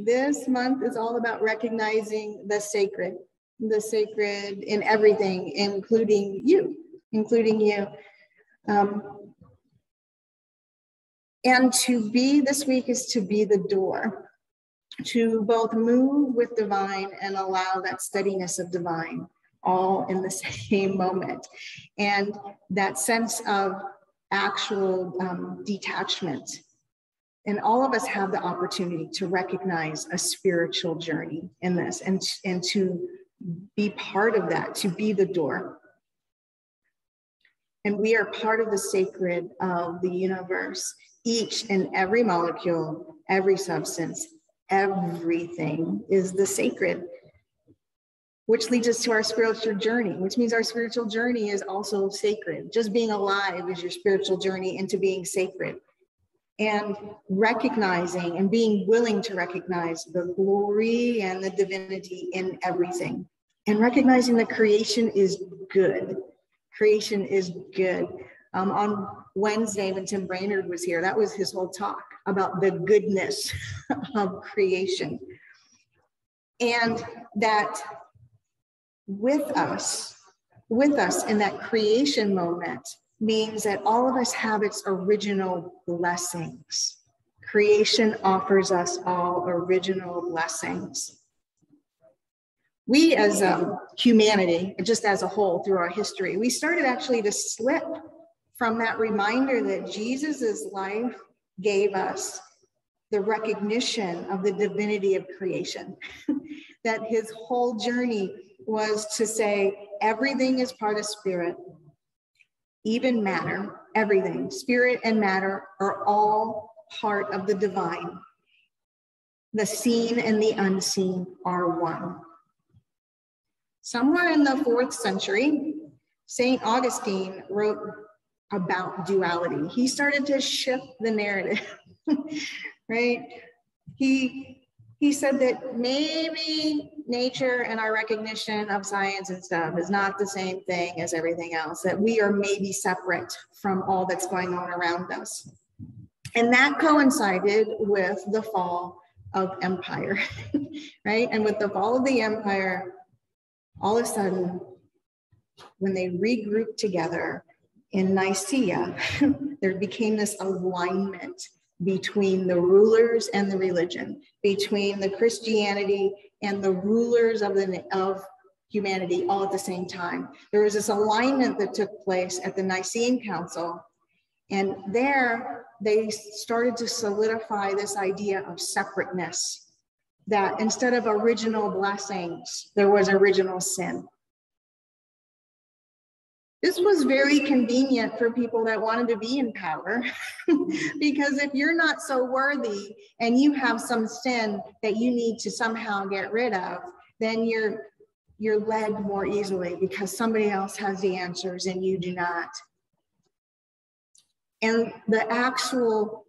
This month is all about recognizing the sacred in everything, including you. And to be this week is to be the door, to both move with divine and allow that steadiness of divine all in the same moment. And that sense of actual detachment. And all of us have the opportunity to recognize a spiritual journey in this and to be part of that, to be the door. And we are part of the sacred of the universe. Each and every molecule, every substance, everything is the sacred, which leads us to our spiritual journey, which means our spiritual journey is also sacred. Just being alive is your spiritual journey into being sacred. And recognizing and being willing to recognize the glory and the divinity in everything. And recognizing that creation is good. Creation is good. On Wednesday, when Tim Brainerd was here, that was his whole talk about the goodness of creation. And that with us in that creation moment means that all of us have its original blessings. Creation offers us all original blessings. We as humanity, just as a whole through our history, we started actually to slip from that reminder that Jesus's life gave us the recognition of the divinity of creation, that his whole journey was to say everything is part of spirit, even matter, everything, spirit and matter are all part of the divine. The seen and the unseen are one. Somewhere in the 4th century, St. Augustine wrote about duality. He started to shift the narrative, right? He said that maybe nature and our recognition of science and stuff is not the same thing as everything else, that we are maybe separate from all that's going on around us. And that coincided with the fall of empire, right? And with the fall of the empire, all of a sudden, when they regrouped together in Nicaea, there became this alignment between the rulers and the religion, between the Christianity and the rulers of humanity all at the same time. There was this alignment that took place at the Nicene Council, and there they started to solidify this idea of separateness, that instead of original blessings, there was original sin. This was very convenient for people that wanted to be in power, because if you're not so worthy and you have some sin that you need to somehow get rid of, then you're led more easily because somebody else has the answers and you do not. And the actual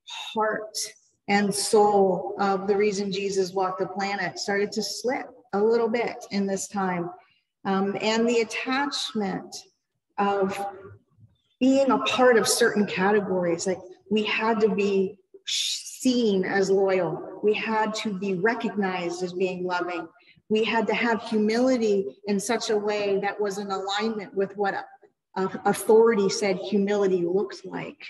heart and soul of the reason Jesus walked the planet started to slip a little bit in this time. And the attachment of being a part of certain categories, like we had to be seen as loyal, we had to be recognized as being loving, we had to have humility in such a way that was in alignment with what authority said humility looks like,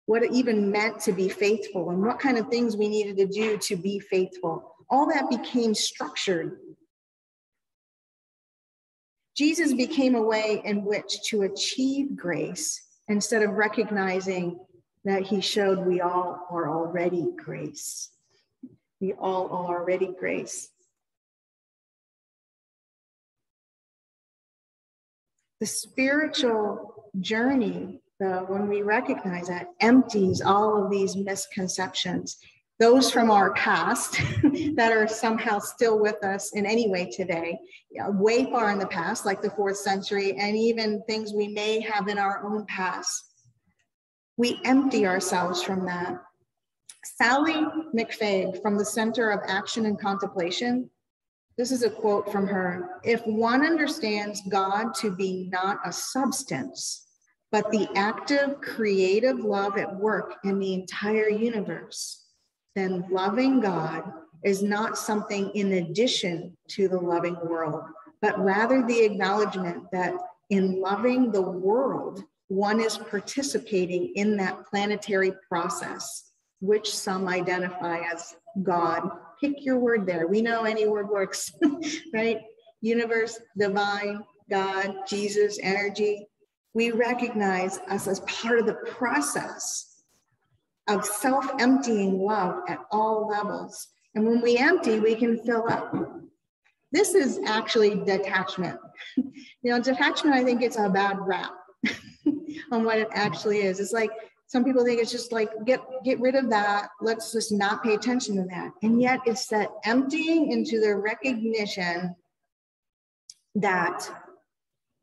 what it even meant to be faithful, and what kind of things we needed to do to be faithful. All that became structured. Jesus became a way in which to achieve grace instead of recognizing that he showed we all are already grace. We all are already grace. The spiritual journey, though, when we recognize that, empties all of these misconceptions. Those from our past that are somehow still with us in any way today, way far in the past, like the 4th century, and even things we may have in our own past. We empty ourselves from that. Sally McFaig from the Center of Action and Contemplation, this is a quote from her: "If one understands God to be not a substance, but the active, creative love at work in the entire universe, then loving God is not something in addition to the loving world, but rather the acknowledgement that in loving the world, one is participating in that planetary process, which some identify as God. Pick your word there. We know any word works, right? Universe, divine, God, Jesus, energy. We recognize us as part of the process of self-emptying love at all levels. And when we empty, we can fill up. This is actually detachment. Detachment, I think it's a bad rap on what it actually is. It's like, some people think it's just like, get rid of that. Let's just not pay attention to that. And yet it's that emptying into the recognition that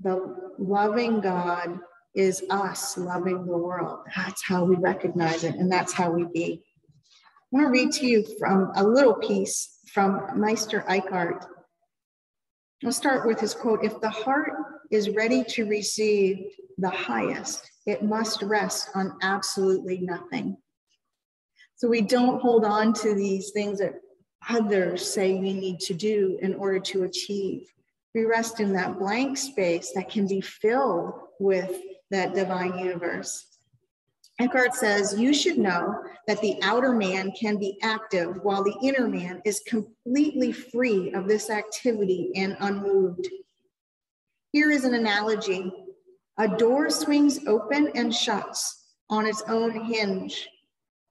the loving God is us loving the world. That's how we recognize it, and that's how we be. I want to read to you from a little piece from Meister Eckhart. I'll start with his quote: "If the heart is ready to receive the highest, it must rest on absolutely nothing." So we don't hold on to these things that others say we need to do in order to achieve. We rest in that blank space that can be filled with that divine universe. Eckhart says, "You should know that the outer man can be active while the inner man is completely free of this activity and unmoved. Here is an analogy. A door swings open and shuts on its own hinge.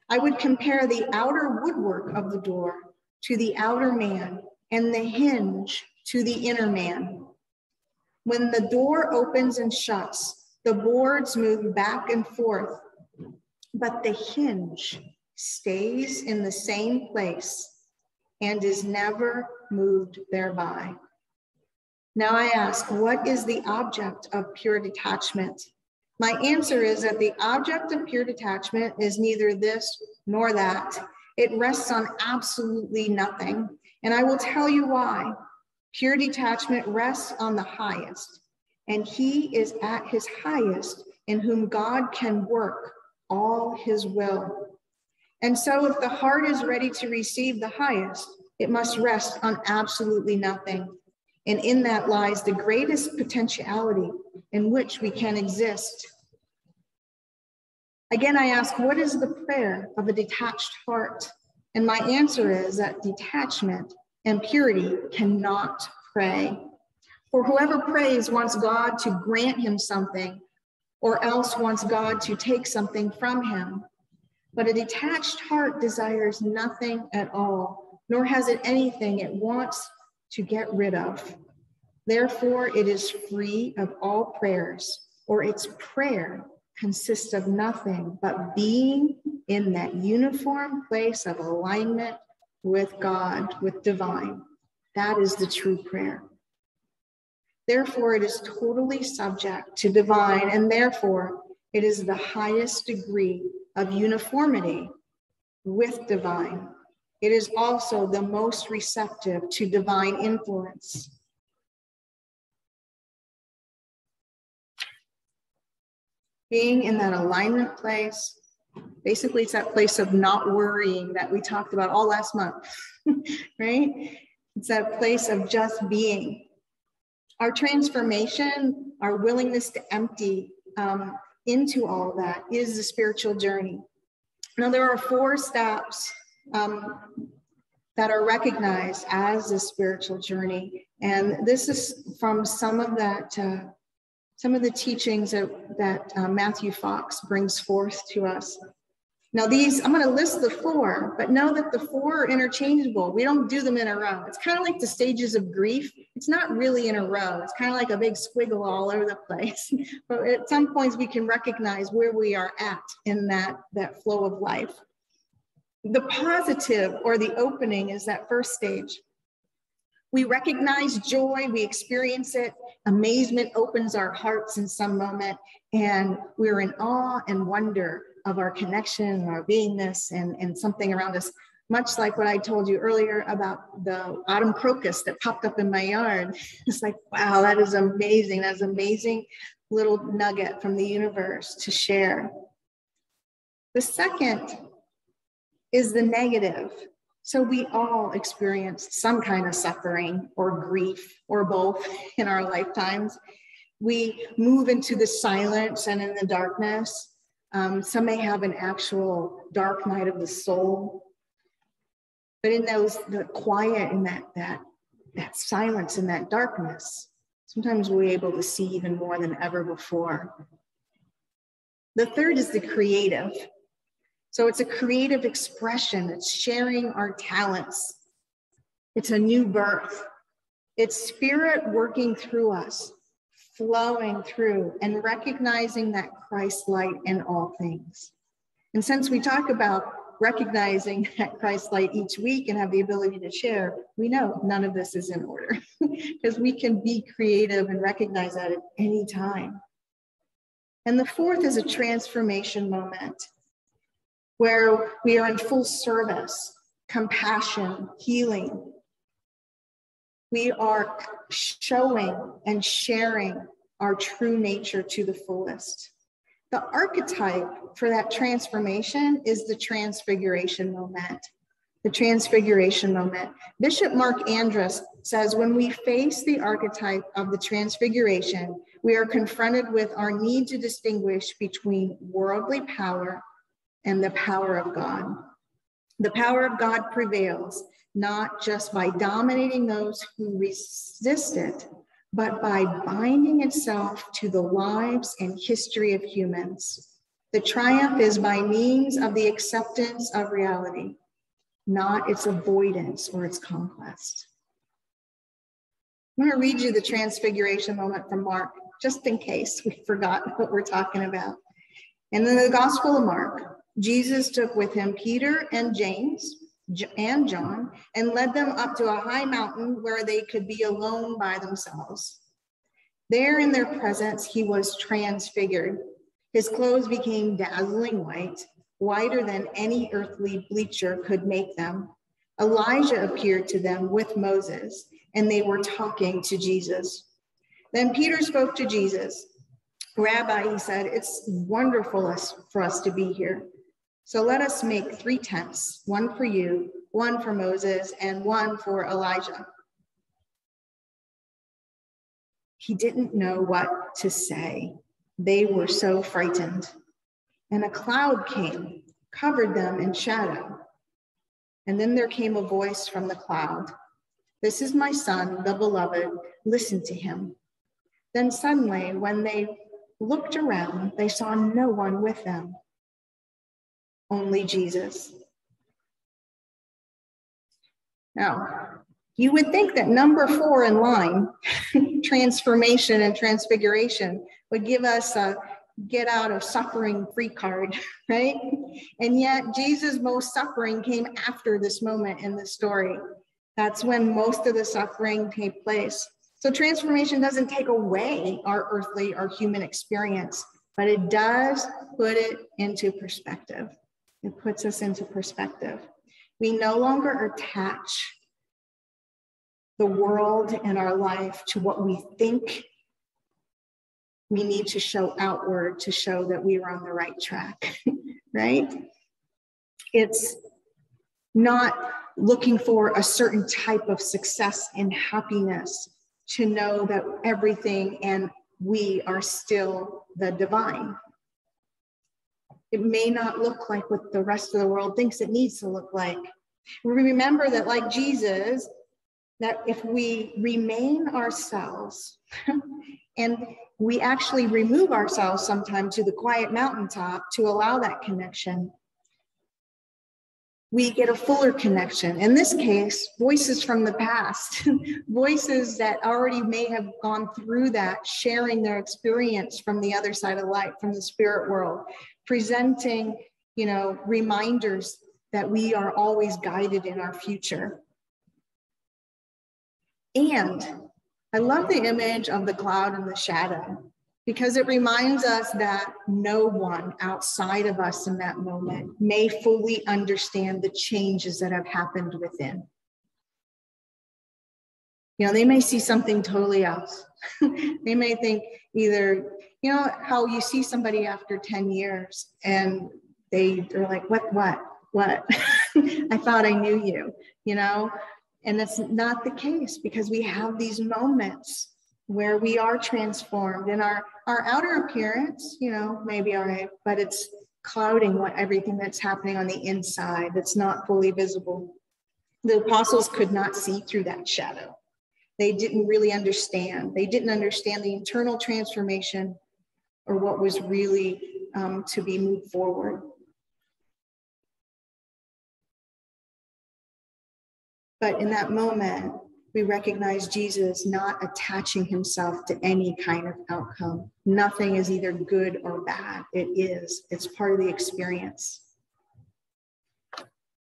I would compare the outer woodwork of the door to the outer man and the hinge to the inner man. When the door opens and shuts, the boards move back and forth, but the hinge stays in the same place and is never moved thereby." Now I ask, what is the object of pure detachment? My answer is that the object of pure detachment is neither this nor that. It rests on absolutely nothing. And I will tell you why. Pure detachment rests on the highest, and he is at his highest in whom God can work all his will. And so if the heart is ready to receive the highest, it must rest on absolutely nothing. And in that lies the greatest potentiality in which we can exist. Again, I ask, what is the prayer of a detached heart? And my answer is that detachment and purity cannot pray. For whoever prays wants God to grant him something, or else wants God to take something from him. But a detached heart desires nothing at all, nor has it anything it wants to get rid of. Therefore, it is free of all prayers, or its prayer consists of nothing but being in that uniform place of alignment with God, with divine. That is the true prayer. Therefore, it is totally subject to divine, and therefore, it is the highest degree of uniformity with divine. It is also the most receptive to divine influence. Being in that alignment place, basically it's that place of not worrying that we talked about all last month, right? It's that place of just being. Our transformation, our willingness to empty into all of that is the spiritual journey. Now, there are 4 steps that are recognized as the spiritual journey. And this is from some of the teachings that Matthew Fox brings forth to us. Now these, I'm going to list the 4, but know that the 4 are interchangeable. We don't do them in a row. It's kind of like the stages of grief. It's not really in a row. It's kind of like a big squiggle all over the place. But at some points we can recognize where we are at in that flow of life. The positive, or the opening, is that first stage. We recognize joy, we experience it. Amazement opens our hearts in some moment, and we're in awe and wonder of our connection, our beingness, and something around us. Much like what I told you earlier about the autumn crocus that popped up in my yard. It's like, wow, that is amazing. That's an amazing little nugget from the universe to share. The second is the negative. So we all experience some kind of suffering or grief or both in our lifetimes. We move into the silence and in the darkness. Some may have an actual dark night of the soul. But in the quiet and that silence and that darkness, sometimes we're able to see even more than ever before. The third is the creative. So it's a creative expression. It's sharing our talents. It's a new birth. It's spirit working through us, flowing through and recognizing that Christ light in all things. And since we talk about recognizing that Christ light each week and have the ability to share, we know none of this is in order because we can be creative and recognize that at any time. And the fourth is a transformation moment where we are in full service, compassion, healing. We are showing and sharing our true nature to the fullest. The archetype for that transformation is the Transfiguration Moment. The Transfiguration Moment. Bishop Mark Andrus says, when we face the archetype of the Transfiguration, we are confronted with our need to distinguish between worldly power and the power of God. The power of God prevails, not just by dominating those who resist it, but by binding itself to the lives and history of humans. The triumph is by means of the acceptance of reality, not its avoidance or its conquest. I'm going to read you the Transfiguration Moment from Mark, just in case we forgot what we're talking about. And in the Gospel of Mark, Jesus took with him Peter and James and John and led them up to a high mountain where they could be alone by themselves. There in their presence, he was transfigured. His clothes became dazzling white, whiter than any earthly bleacher could make them. Elijah appeared to them with Moses, and they were talking to Jesus. Then Peter spoke to Jesus. Rabbi, he said, it's wonderful for us to be here. So let us make 3 tents, one for you, one for Moses, and one for Elijah. He didn't know what to say. They were so frightened. And a cloud came, covered them in shadow. And then there came a voice from the cloud. This is my son, the beloved. Listen to him. Then suddenly, when they looked around, they saw no one with them. Only Jesus. Now, you would think that number 4 in line, transformation and transfiguration, would give us a get out of suffering free card, right? And yet Jesus' most suffering came after this moment in the story. That's when most of the suffering take place. So transformation doesn't take away our earthly or human experience, but it does put it into perspective. It puts us into perspective. We no longer attach the world and our life to what we think we need to show outward to show that we are on the right track, right? It's not looking for a certain type of success and happiness to know that everything and we are still the divine. It may not look like what the rest of the world thinks it needs to look like. We remember that, like Jesus, that if we remain ourselves and we actually remove ourselves sometimes to the quiet mountaintop to allow that connection, we get a fuller connection. In this case, voices from the past, voices that already may have gone through that, sharing their experience from the other side of life, from the spirit world, presenting, reminders that we are always guided in our future. And I love the image of the cloud and the shadow, because it reminds us that no one outside of us in that moment may fully understand the changes that have happened within. They may see something totally else. They may think either, how you see somebody after 10 years and they're like, what? I thought I knew you, you know? And that's not the case, because we have these moments where we are transformed, and our outer appearance, you know, may be all right, but it's clouding everything that's happening on the inside that's not fully visible. The apostles could not see through that shadow. They didn't really understand. They didn't understand the internal transformation or what was really to be moved forward. But in that moment, we recognize Jesus not attaching himself to any kind of outcome. Nothing is either good or bad. It's part of the experience. I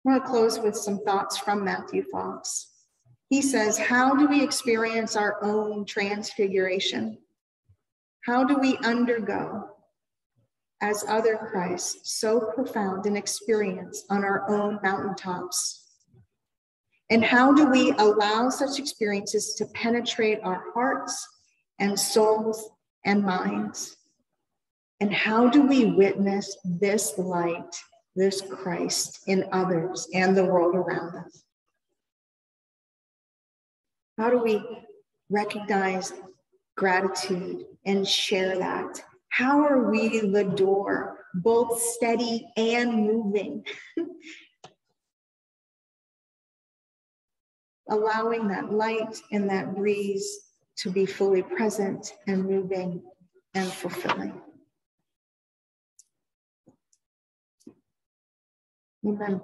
want to close with some thoughts from Matthew Fox. He says, how do we experience our own transfiguration? How do we undergo, as other Christs, so profound an experience on our own mountaintops? And how do we allow such experiences to penetrate our hearts and souls and minds? And how do we witness this light, this Christ in others and the world around us? How do we recognize gratitude and share that? How are we the door, both steady and moving? Allowing that light and that breeze to be fully present and moving and fulfilling. Amen.